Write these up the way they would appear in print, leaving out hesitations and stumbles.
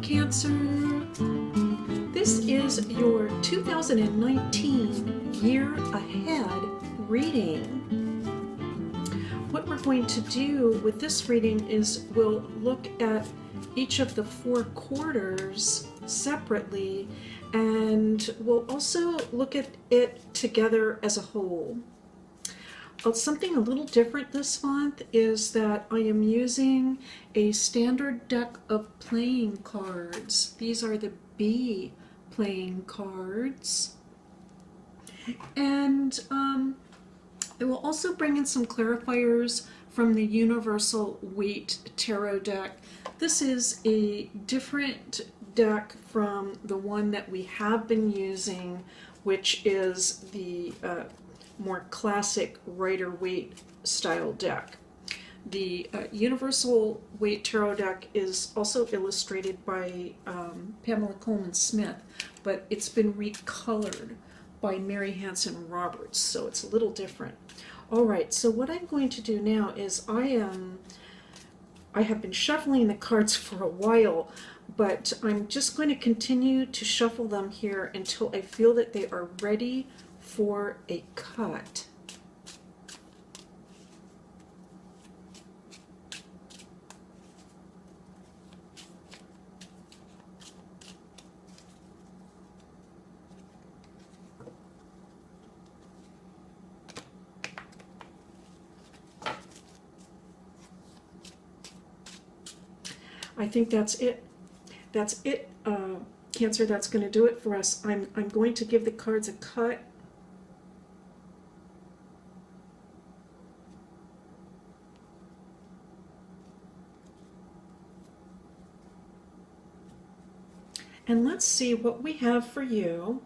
Cancer. This is your 2019 Year Ahead reading. What we're going to do with this reading is we'll look at each of the 4 quarters separately, and we'll also look at it together as a whole. Something a little different this month is that I am using a standard deck of playing cards. These are the B playing cards. And I will also bring in some clarifiers from the Universal Weight Tarot deck. This is a different deck from the one that we have been using, which is the more classic Rider-Waite style deck. The Universal Weight Tarot deck is also illustrated by Pamela Coleman Smith, but it's been recolored by Mary Hanson Roberts, so it's a little different. All right, so what I'm going to do now is I have been shuffling the cards for a while, but I'm just going to continue to shuffle them here until I feel that they are ready for a cut. I think that's it. That's it, Cancer. That's going to do it for us. I'm going to give the cards a cut. And let's see what we have for you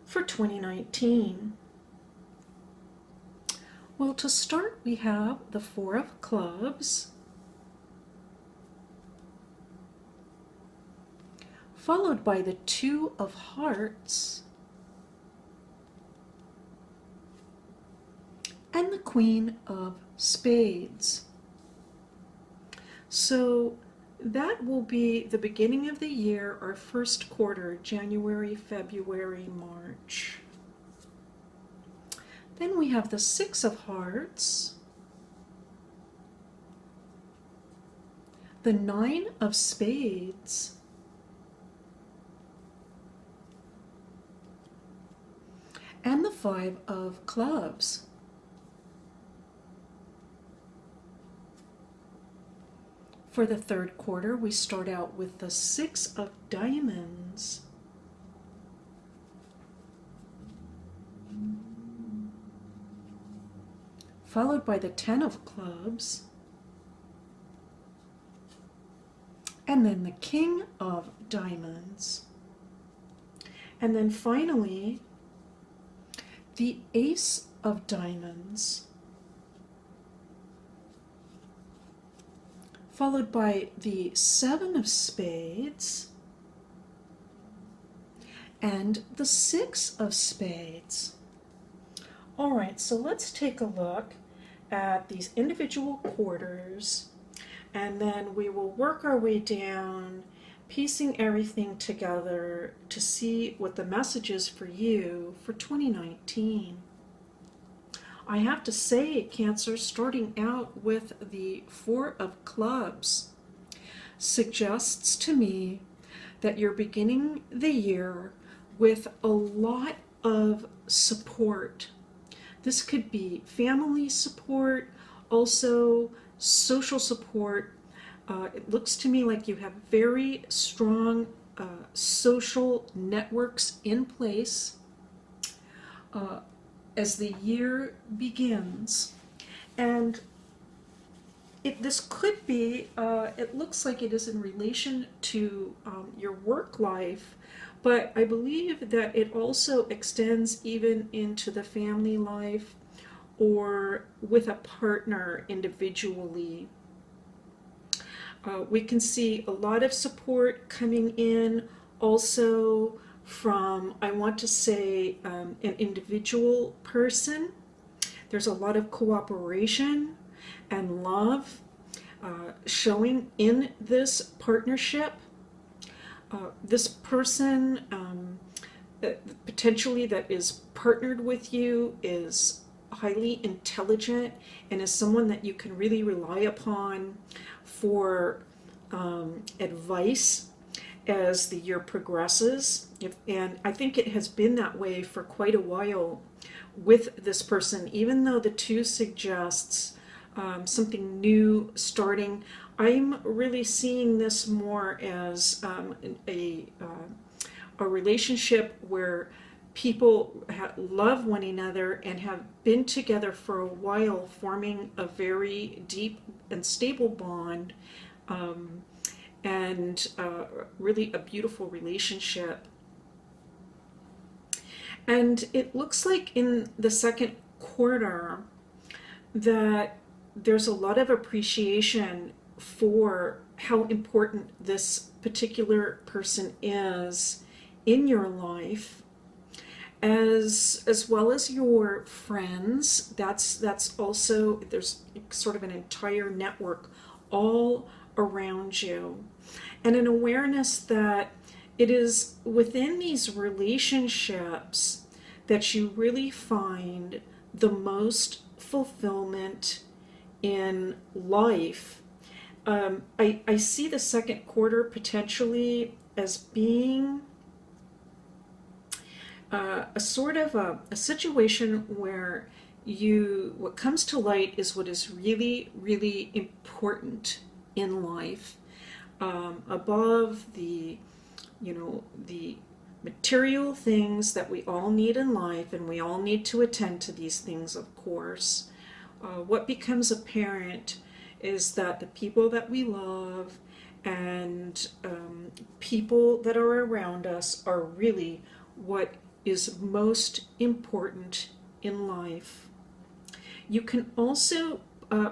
for 2019. Well, to start, we have the 4 of clubs, followed by the 2 of hearts, and the Queen of spades. So that will be the beginning of the year, our first quarter, January, February, March. Then we have the 6 of hearts, the 9 of spades, and the 5 of clubs. For the third quarter, we start out with the 6 of diamonds, followed by the 10 of clubs, and then the King of diamonds, and then finally the Ace of diamonds, followed by the 7 of spades and the 6 of spades. All right, so let's take a look at these individual quarters, and then we will work our way down, piecing everything together to see what the message is for you for 2019. I have to say, Cancer, starting out with the 4 of clubs suggests to me that you're beginning the year with a lot of support. This could be family support, also social support. It looks to me like you have very strong social networks in place as the year begins. And this could be, it looks like it is in relation to your work life, but I believe that it also extends even into the family life or with a partner individually. We can see a lot of support coming in also from, I want to say, an individual person. There's a lot of cooperation and love. showing in this partnership. This person potentially that is partnered with you is highly intelligent and is someone that you can really rely upon for advice as the year progresses. And I think it has been that way for quite a while with this person, even though the two suggests something new starting. I'm really seeing this more as a relationship where people love one another and have been together for a while, forming a very deep and stable bond, and really a beautiful relationship. And it looks like in the second quarter that there's a lot of appreciation for how important this particular person is in your life, as well as your friends. That's also, there's sort of an entire network all around you, and an awareness that it is within these relationships that you really find the most fulfillment in life. I see the second quarter potentially as being a sort of a situation where what comes to light is what is really, really important in life, above the material things that we all need in life, and we all need to attend to these things, of course. What becomes apparent is that the people that we love and people that are around us are really what is most important in life. You can also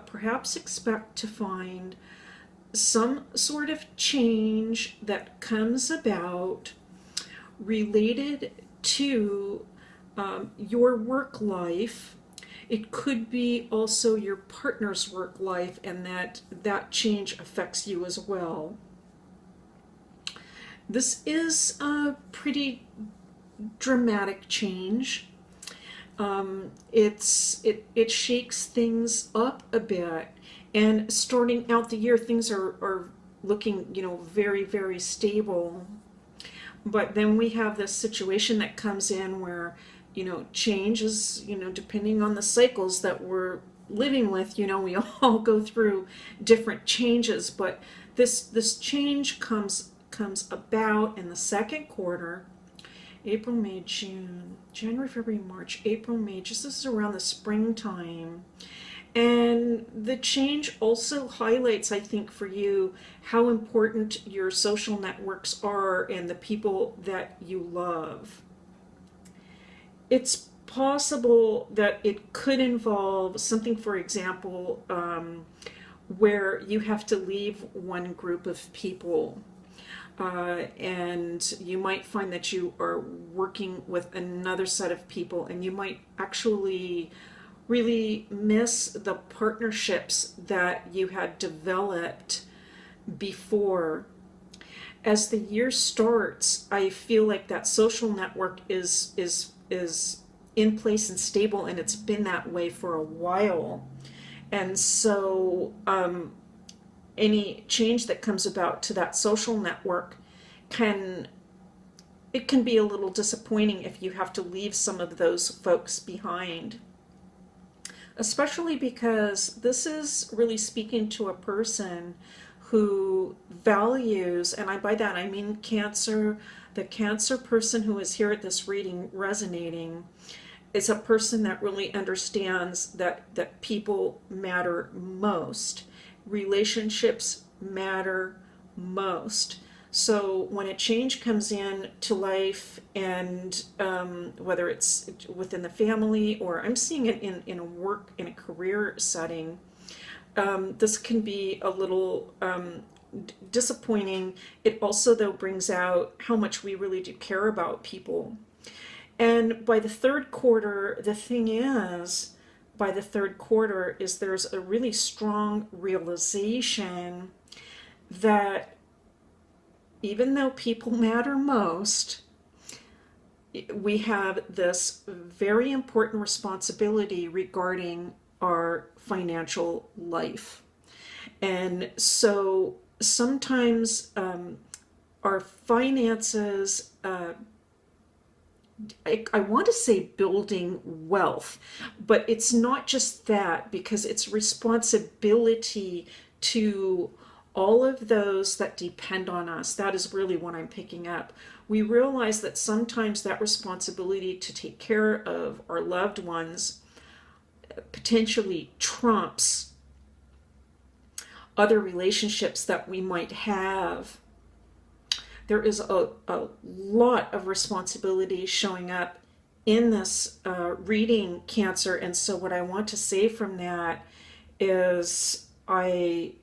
perhaps expect to find some sort of change that comes about related to your work life. It could be also your partner's work life, and that change affects you as well. This is a pretty dramatic change. It shakes things up a bit, and starting out the year, things are looking, very, very stable. But then we have this situation that comes in where, change is, depending on the cycles that we're living with, we all go through different changes. But this change comes about in the second quarter. April, May, June, January, February, March, April, May, just this is around the springtime. And the change also highlights, I think, for you, how important your social networks are and the people that you love. It's possible that it could involve something, for example, where you have to leave one group of people. And you might find that you are working with another set of people, and you might actually really miss the partnerships that you had developed before. As the year starts, I feel like that social network is in place and stable, and it's been that way for a while. And so any change that comes about to that social network can be a little disappointing if you have to leave some of those folks behind. Especially because this is really speaking to a person who values, and by that I mean Cancer, the Cancer person who is here at this reading resonating, is a person that really understands that people matter most. Relationships matter most. So when a change comes in to life, and whether it's within the family, or I'm seeing it in a work, in a career setting, this can be a little disappointing. It also, though, brings out how much we really do care about people. And by the third quarter, the thing is by the third quarter is there's a really strong realization that even though people matter most, we have this very important responsibility regarding our financial life. And so sometimes our finances, I want to say building wealth, but it's not just that, because it's responsibility to all of those that depend on us. That is really what I'm picking up. We realize that sometimes that responsibility to take care of our loved ones potentially trumps other relationships that we might have. There is a lot of responsibility showing up in this reading, Cancer. And so what I want to say from that is I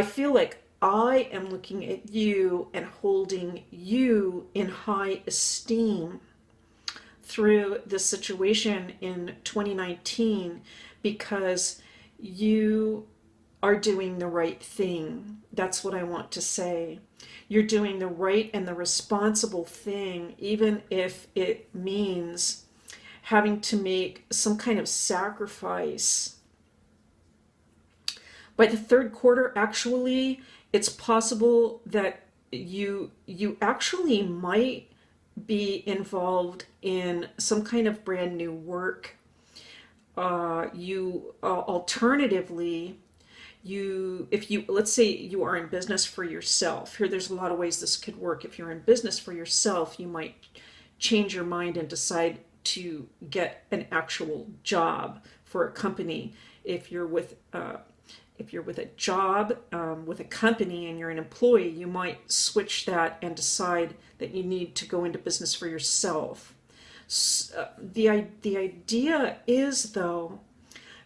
feel like I am looking at you and holding you in high esteem through this situation in 2019, because you are doing the right thing. That's what I want to say. You're doing the right and the responsible thing, even if it means having to make some kind of sacrifice. By the third quarter, actually, it's possible that you actually might be involved in some kind of brand new work. Alternatively, if you, let's say you are in business for yourself. Here, there's a lot of ways this could work. If you're in business for yourself, you might change your mind and decide to get an actual job for a company. If you're with a job with a company and you're an employee, you might switch that and decide that you need to go into business for yourself. The idea is, though,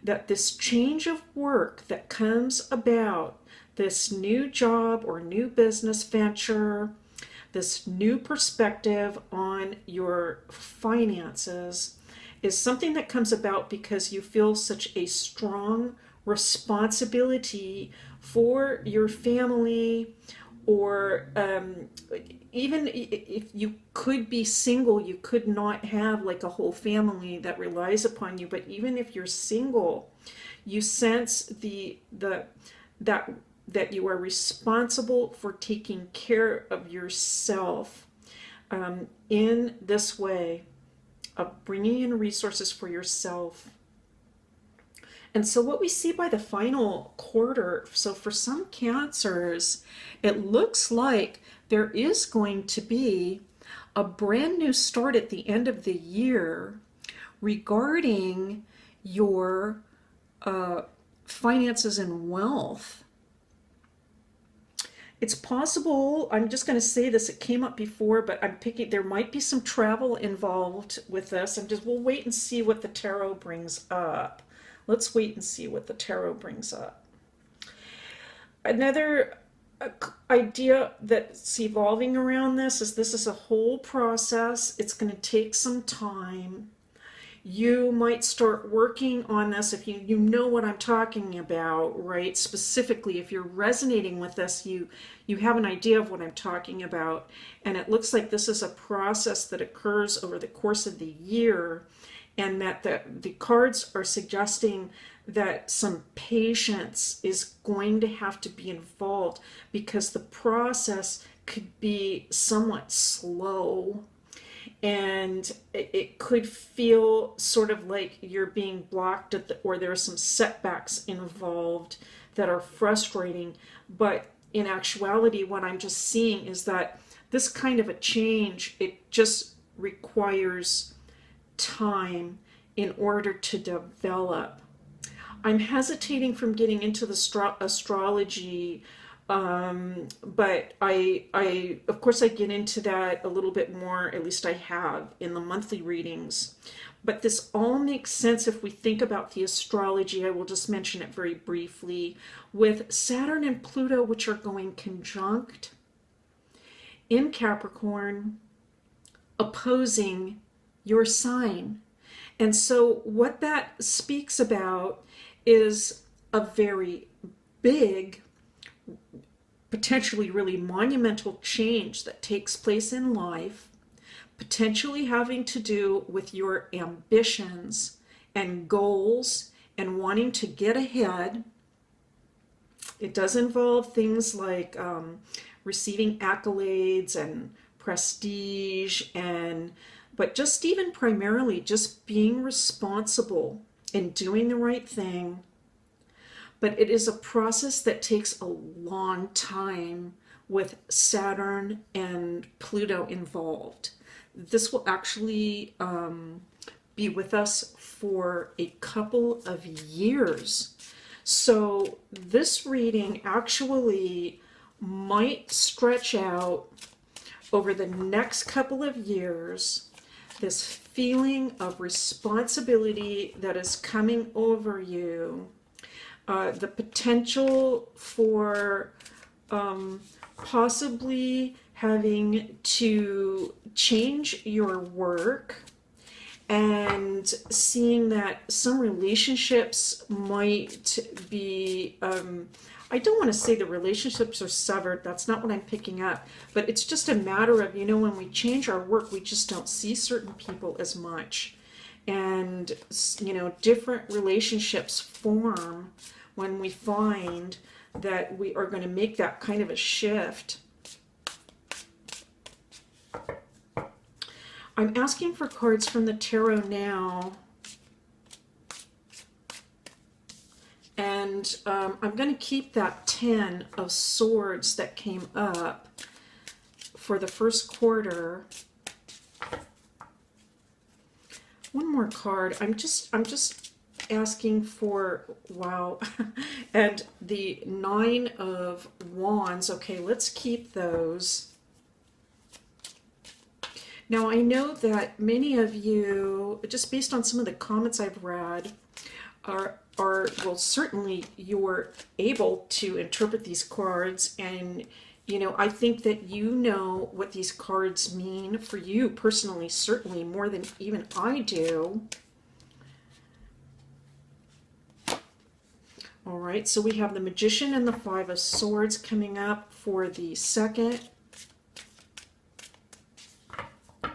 that this change of work that comes about, this new job or new business venture, this new perspective on your finances, is something that comes about because you feel such a strong responsibility for your family, or even if you could be single, you could not have like a whole family that relies upon you. But even if you're single, you sense that you are responsible for taking care of yourself in this way of bringing in resources for yourself. And so what we see by the final quarter, so for some Cancers, it looks like there is going to be a brand new start at the end of the year regarding your finances and wealth. It's possible, I'm just going to say this, it came up before, but I'm picking, there might be some travel involved with this. We'll wait and see what the tarot brings up. Let's wait and see what the tarot brings up. Another idea that's evolving around this is a whole process. It's going to take some time. You might start working on this if you know what I'm talking about, right? Specifically, if you're resonating with this, you have an idea of what I'm talking about. And it looks like this is a process that occurs over the course of the year, and that the cards are suggesting that some patience is going to have to be involved, because the process could be somewhat slow, and it could feel sort of like you're being blocked or there are some setbacks involved that are frustrating. But in actuality, what I'm just seeing is that this kind of a change, it just requires time in order to develop. I'm hesitating from getting into the astrology, but I of course I get into that a little bit more, at least I have, in the monthly readings. But this all makes sense if we think about the astrology. I will just mention it very briefly. With Saturn and Pluto, which are going conjunct in Capricorn, opposing your sign. And so what that speaks about is a very big, potentially really monumental change that takes place in life, potentially having to do with your ambitions and goals and wanting to get ahead. It does involve things like receiving accolades and prestige, but just even primarily just being responsible and doing the right thing. But it is a process that takes a long time with Saturn and Pluto involved. This will actually be with us for a couple of years. So this reading actually might stretch out over the next couple of years. This feeling of responsibility that is coming over you, the potential for possibly having to change your work, and seeing that some relationships might be, I don't want to say the relationships are severed, that's not what I'm picking up, but it's just a matter of, when we change our work, we just don't see certain people as much. And, different relationships form when we find that we are going to make that kind of a shift. I'm asking for cards from the tarot now, and I'm going to keep that 10 of Swords that came up for the first quarter. One more card. I'm just asking for, wow, and the 9 of Wands. Okay, let's keep those. Now, I know that many of you, just based on some of the comments I've read, well, certainly you're able to interpret these cards, and, I think that you know what these cards mean for you personally, certainly more than even I do. All right, so we have the Magician and the 5 of Swords coming up for the second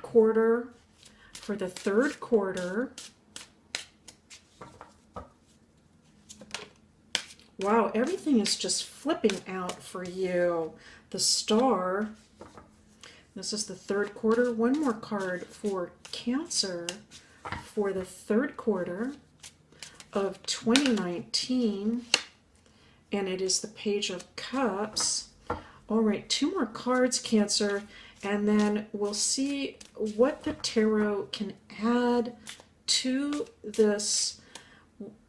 quarter. For the third quarter, wow, everything is just flipping out for you. The Star, this is the third quarter. One more card for Cancer for the third quarter of 2019, and it is the Page of Cups. All right, 2 more cards, Cancer, and then we'll see what the tarot can add to this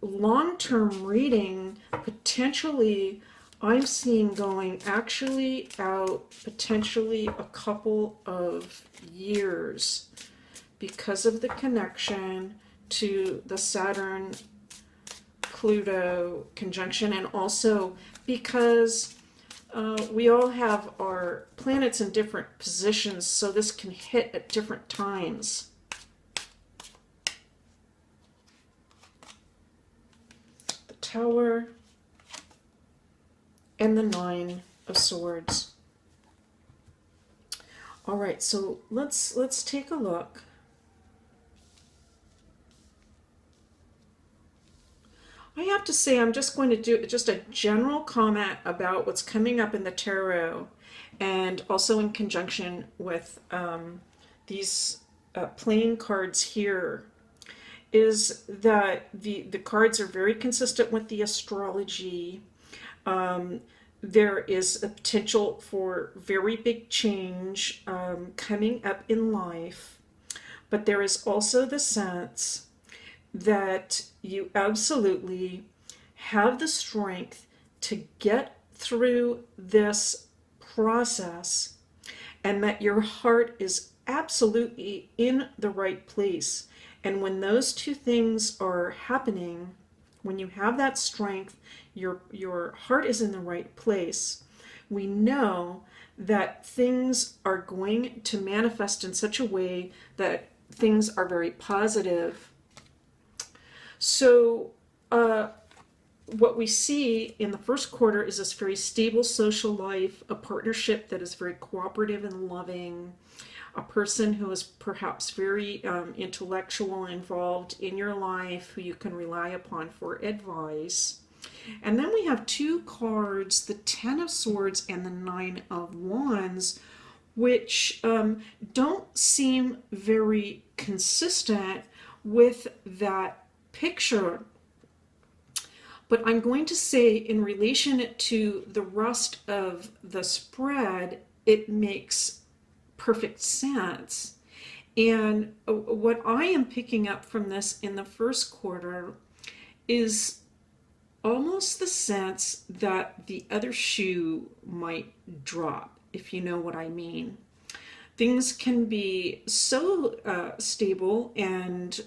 long-term reading. Potentially, I'm seeing going actually out potentially a couple of years because of the connection to the Saturn Pluto conjunction, and also because we all have our planets in different positions, so this can hit at different times. The Tower and the 9 of Swords. All right, so let's take a look. I have to say, I'm just going to do just a general comment about what's coming up in the tarot, and also in conjunction with these playing cards here, is that the cards are very consistent with the astrology. There is a potential for very big change coming up in life, but there is also the sense that you absolutely have the strength to get through this process, and that your heart is absolutely in the right place. And when those two things are happening, when you have that strength, your heart is in the right place, we know that things are going to manifest in such a way that things are very positive. So what we see in the first quarter is this very stable social life, a partnership that is very cooperative and loving, a person who is perhaps very intellectual and involved in your life, who you can rely upon for advice. And then we have two cards, the Ten of Swords and the Nine of Wands, which don't seem very consistent with that picture. But I'm going to say, in relation to the rest of the spread, it makes perfect sense. And what I am picking up from this in the first quarter is almost the sense that the other shoe might drop, if you know what I mean. Things can be so stable, and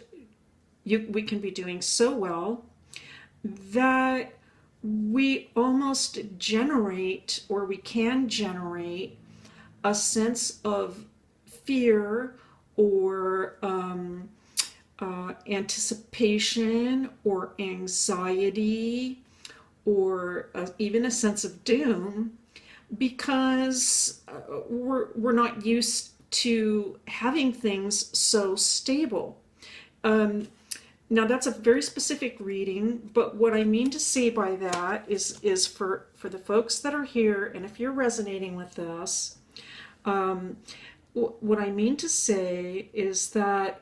we can be doing so well that we almost generate, or we can generate, a sense of fear or anticipation or anxiety or even a sense of doom, because we're not used to having things so stable. Now that's a very specific reading, but what I mean to say by that is for the folks that are here, and if you're resonating with this, what I mean to say is that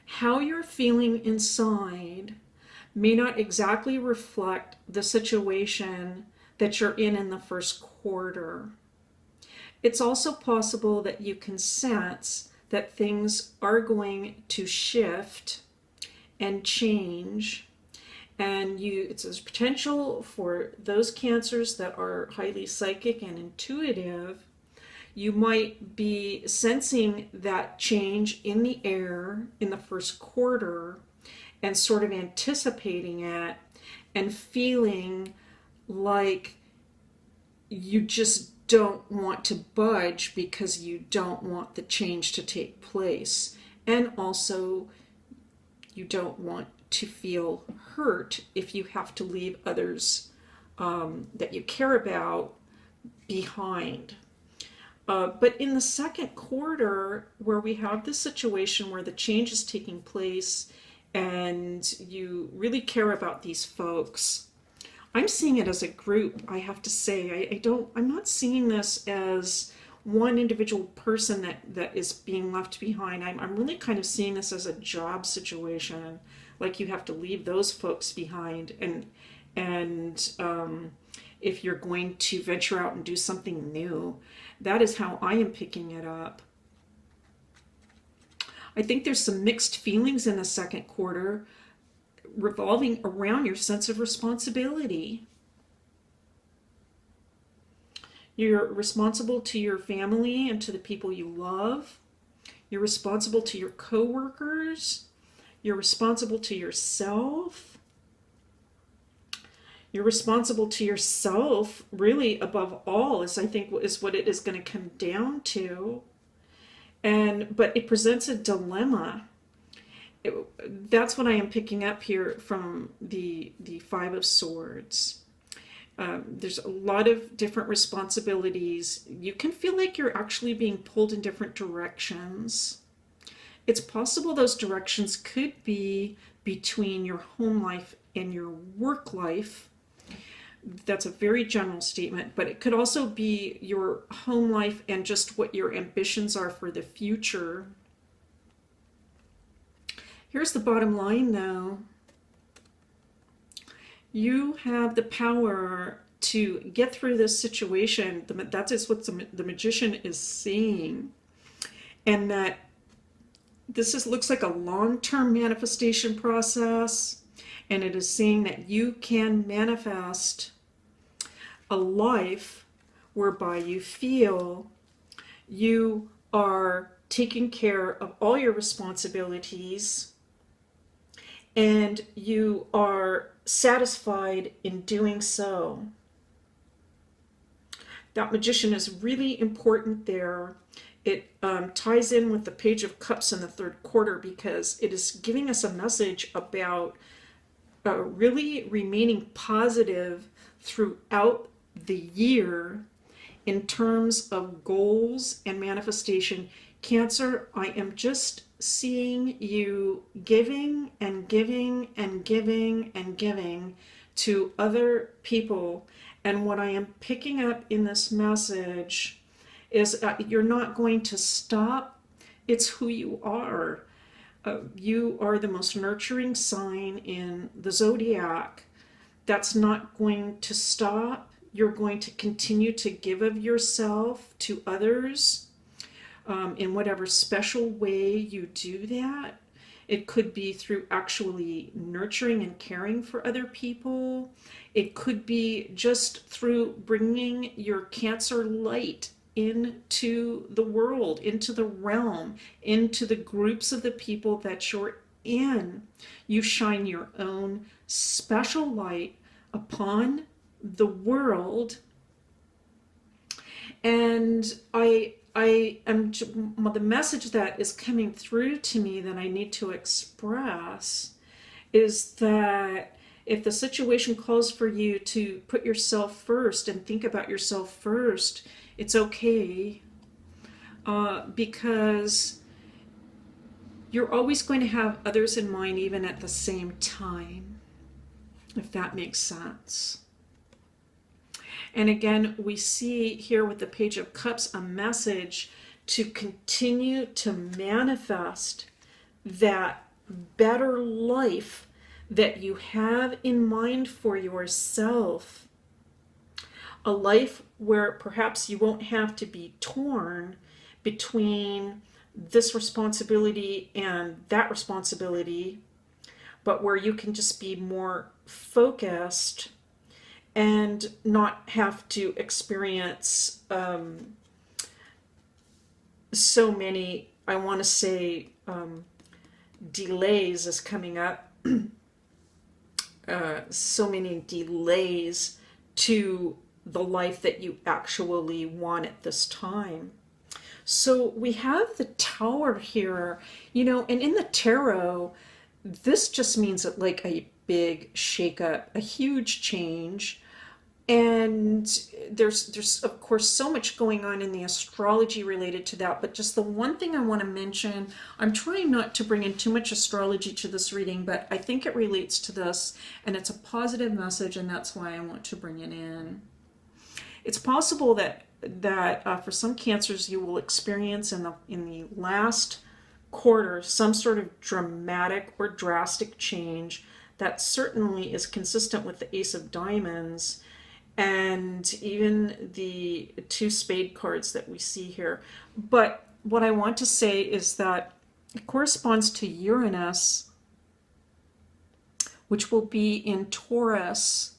how you're feeling inside may not exactly reflect the situation that you're in the first quarter. It's also possible that you can sense that things are going to shift and change, and there's potential for those Cancers that are highly psychic and intuitive. You might be sensing that change in the air in the first quarter and sort of anticipating it and feeling like you just don't want to budge because you don't want the change to take place. And also, you don't want to feel hurt if you have to leave others that you care about behind. But in the second quarter, where we have this situation where the change is taking place and you really care about these folks, I'm seeing it as a group, I have to say. I'm not seeing this as one individual person that is being left behind. I'm really kind of seeing this as a job situation, like you have to leave those folks behind, and if you're going to venture out and do something new. That is how I am picking it up. I think there's some mixed feelings in the second quarter revolving around your sense of responsibility. You're responsible to your family and to the people you love. You're responsible to your coworkers. You're responsible to yourself. You're responsible to yourself, really, above all, is I think is what it is going to come down to. But it presents a dilemma. That's what I am picking up here from the Five of Swords. There's a lot of different responsibilities. You can feel like you're actually being pulled in different directions. It's possible those directions could be between your home life and your work life. That's a very general statement, but it could also be your home life and just what your ambitions are for the future. Here's the bottom line, though. You have the power to get through this situation. That is what the Magician is saying. And that looks like a long-term manifestation process. And it is saying that you can manifest a life whereby you feel you are taking care of all your responsibilities and you are satisfied in doing so. That Magician is really important there. it ties in with the Page of Cups in the third quarter, because it is giving us a message about really remaining positive throughout the year in terms of goals and manifestation. Cancer, I am just seeing you giving and giving and giving and giving to other people. And what I am picking up in this message is you're not going to stop. It's who you are. You are the most nurturing sign in the zodiac. That's not going to stop. You're going to continue to give of yourself to others in whatever special way you do that. It could be through actually nurturing and caring for other people. It could be just through bringing your Cancer light into the world, into the realm, into the groups of the people that you're in. You shine your own special light upon the world. And I am, the message that is coming through to me that I need to express is that if the situation calls for you to put yourself first and think about yourself first, it's okay, because you're always going to have others in mind, even at the same time, if that makes sense. And again, we see here with the Page of Cups a message to continue to manifest that better life that you have in mind for yourself. A life where perhaps you won't have to be torn between this responsibility and that responsibility, but where you can just be more focused and not have to experience so many, I want to say, delays is coming up, so many delays to the life that you actually want at this time. So we have the Tower here, you know, and in the tarot, this just means like a big shakeup, a huge change. And there's of course so much going on in the astrology related to that, but just the one thing I want to mention, I'm trying not to bring in too much astrology to this reading, but I think it relates to this and it's a positive message, and that's why I want to bring it in. It's possible that for some Cancers you will experience in the last quarter some sort of dramatic or drastic change that certainly is consistent with the Ace of Diamonds and even the 2 spade cards that we see here. But what I want to say is that it corresponds to Uranus, which will be in Taurus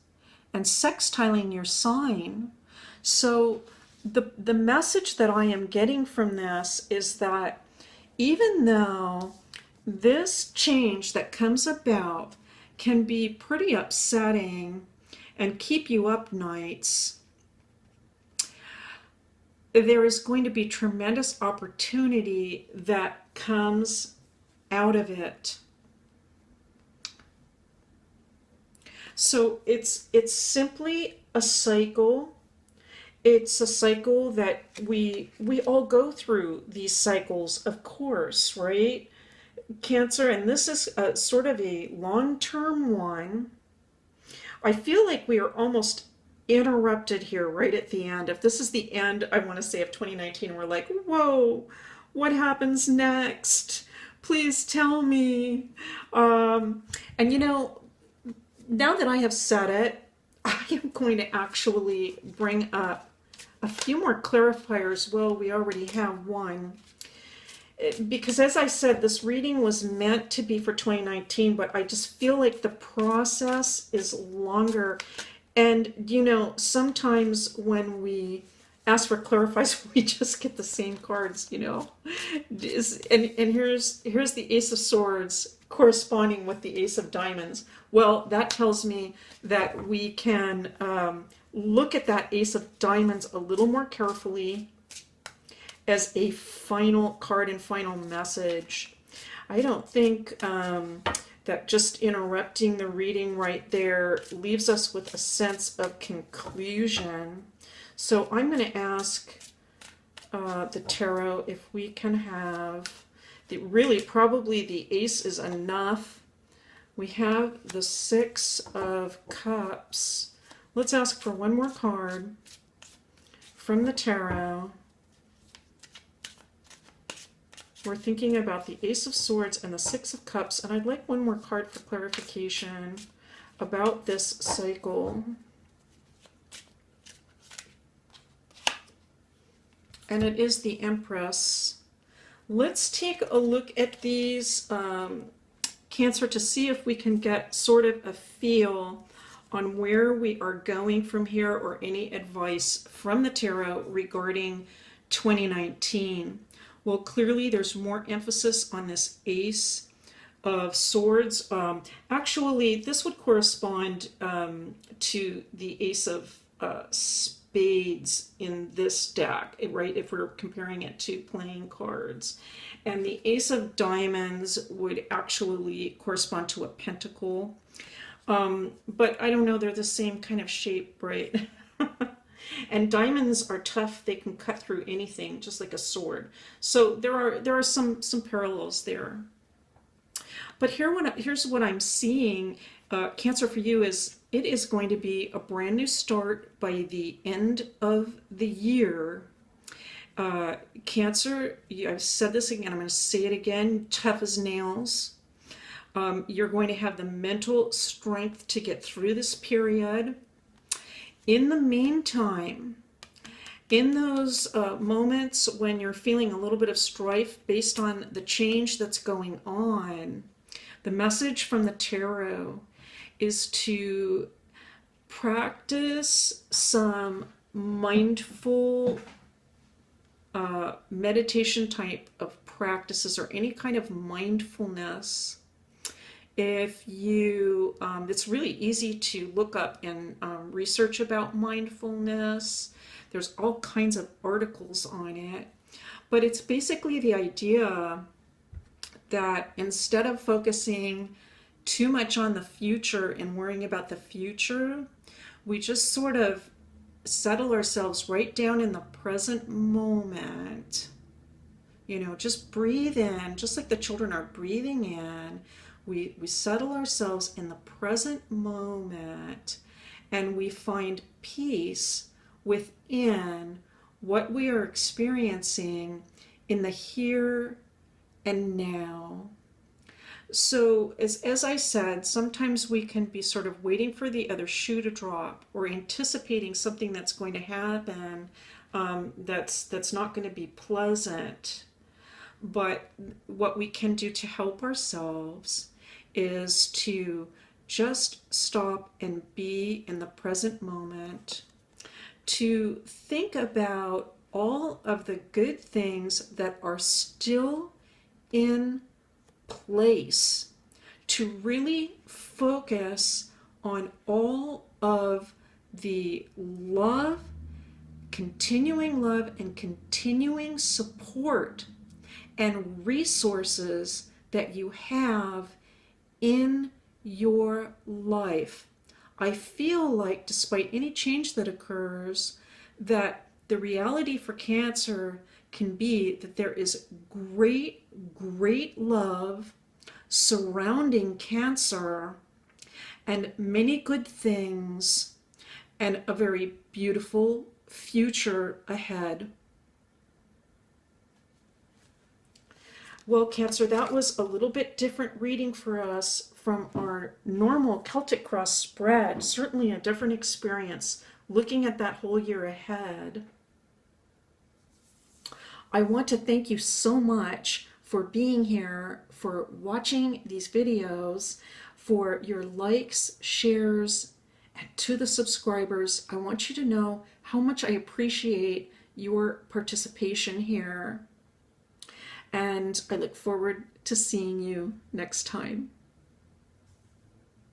and sextiling your sign. So the message that I am getting from this is that even though this change that comes about can be pretty upsetting and keep you up nights, there is going to be tremendous opportunity that comes out of it. So it's simply a cycle. It's a cycle that we all go through these cycles, of course, right? Cancer, and this is sort of a long-term one. I feel like we are almost interrupted here right at the end. If this is the end, I want to say, of 2019, we're like, whoa, what happens next? Please tell me. And you know, now that I have said it, I am going to actually bring up a few more clarifiers. Well, we already have one. Because as I said, this reading was meant to be for 2019, but I just feel like the process is longer. And, you know, sometimes when we ask for clarifiers, we just get the same cards, you know. And here's the Ace of Swords corresponding with the Ace of Diamonds. Well, that tells me that we can look at that Ace of Diamonds a little more carefully as a final card and final message. I don't think that just interrupting the reading right there leaves us with a sense of conclusion. So I'm going to ask the tarot if we can have really probably the ace is enough. We have the 6 of Cups. Let's ask for one more card from the tarot. We're thinking about the Ace of Swords and the 6 of Cups, and I'd like one more card for clarification about this cycle. And it is the Empress. Let's take a look at these, Cancer, to see if we can get sort of a feel on where we are going from here, or any advice from the tarot regarding 2019. Well, clearly there's more emphasis on this Ace of Swords. Actually, this would correspond to the Ace of Spades in this deck, right? If we're comparing it to playing cards. And the Ace of Diamonds would actually correspond to a pentacle. But I don't know, they're the same kind of shape, right? And diamonds are tough. They can cut through anything, just like a sword. So there are some parallels there. But here's what I'm seeing, Cancer, for you is it is going to be a brand new start by the end of the year. Cancer, I've said this again, I'm going to say it again, tough as nails. You're going to have the mental strength to get through this period. In the meantime, in those moments when you're feeling a little bit of strife based on the change that's going on, the message from the tarot is to practice some mindful meditation type of practices, or any kind of mindfulness. If you, it's really easy to look up and research about mindfulness. There's all kinds of articles on it. But it's basically the idea that instead of focusing too much on the future and worrying about the future, we just sort of settle ourselves right down in the present moment. You know, just breathe in, just like the children are breathing in. We settle ourselves in the present moment, and we find peace within what we are experiencing in the here and now. So as I said, sometimes we can be sort of waiting for the other shoe to drop, or anticipating something that's going to happen that's not going to be pleasant. But what we can do to help ourselves is to just stop and be in the present moment, to think about all of the good things that are still in place, to really focus on all of the love, continuing love and continuing support and resources that you have in your life. I feel like, despite any change that occurs, that the reality for Cancer can be that there is great, great love surrounding Cancer, and many good things, and a very beautiful future ahead. Well, Cancer, that was a little bit different reading for us from our normal Celtic Cross spread. Certainly a different experience looking at that whole year ahead. I want to thank you so much for being here, for watching these videos, for your likes, shares, and to the subscribers. I want you to know how much I appreciate your participation here. And I look forward to seeing you next time.